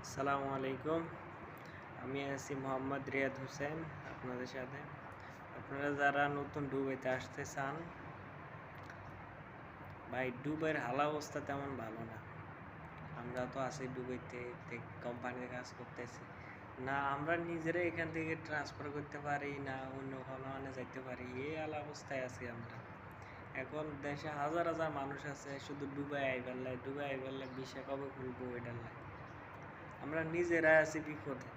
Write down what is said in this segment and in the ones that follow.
আসসালামু আলাইকুম। আমি আছি মোহাম্মদ রিয়াদ হোসেন আপনাদের সাথে। আপনারা যারা নতুন দুবাইতে আসতে চান, ভাই দুবাইয়ের হাল অবস্থা তেমন ভালো না। আমরা তো আছি দুবাইতে, কোম্পানিতে কাজ করতেছি না, আমরা নিজেরাই এখান থেকে ট্রান্সফার করতে পারি না, অন্য কোনো যাইতে পারি, এই হাল অবস্থায় আছি আমরা। এখন দেশে হাজার হাজার মানুষ আছে শুধু দুবাই আইবার ভিসা কবে খুলবো এটার লাগে। আমরা নিজেরাই আছি বিপদে।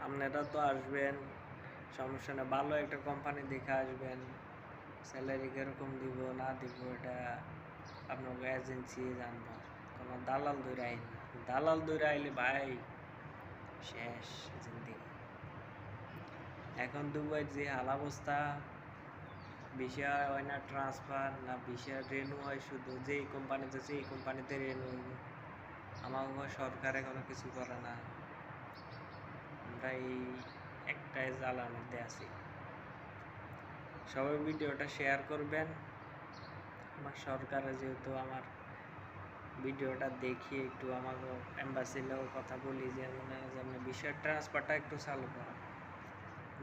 আপনারা তো আসবেন, সমস্যা না, ভালো একটা কোম্পানি দেখে আসবেন। স্যালারি কীরকম দিব না দিব এটা আপনাকে এজেন্সি জানবো, কোনো দালাল ধরে আইন না। দালাল ধরে আইলে ভাই শেষ জিন্দিগি। এখন দুবাইয়ের যে হাল অবস্থা, ভিসা হয় না ট্রান্সফার, না ভিসা রেনু হয়, শুধু যেই কোম্পানিতে সেই কোম্পানিতে রেনু। আমাকে সরকারে কোনো কিছু করে না। আমরা এই একটাই জ্বালার মধ্যে আছি। সবাই ভিডিওটা শেয়ার করবেন। আমার সরকারে যেহেতু আমার ভিডিওটা দেখি একটু আমাকে এম্বাসিলেও কথা বলি যে আপনি ভিসার ট্রান্সফারটা একটু চালু করা।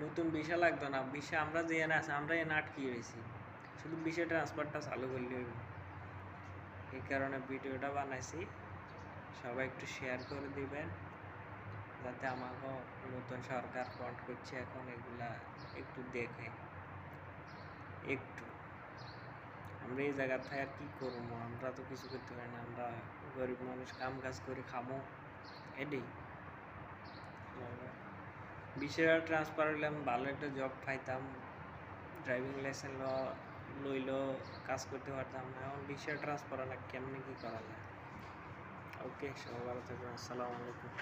নতুন ভিসা লাগতো না, ভিসা আমরা যে এনে আছি, আমরা এনে আটকে রয়েছি, শুধু ভিসা ট্রান্সফারটা চালু করলে হইব। এই কারণে ভিডিওটা বানাইছি, সবাই একটু শেয়ার করে দিবেন যাতে আমাকেও নতুন সরকার ফ্রন্ট করছে এখন এগুলা একটু দেখে। একটু আমরা এই জায়গা থেকে আর কি করবো, আমরা তো কিছু করতে পারি না, আমরা গরিব মানুষ, কাম কাজ করে খামো এটাই। বিষয়টা ট্রান্সফার হইলে আমি ভালো একটা জব পাইতাম, ড্রাইভিং লাইসেন্স লইলেও কাজ করতে পারতাম। এখন বিষয় ট্রান্সফার হলে কেমনি কী করা যায়। ওকে, সবাই ভালো থাকবেন। আসসালামু আলাইকুম।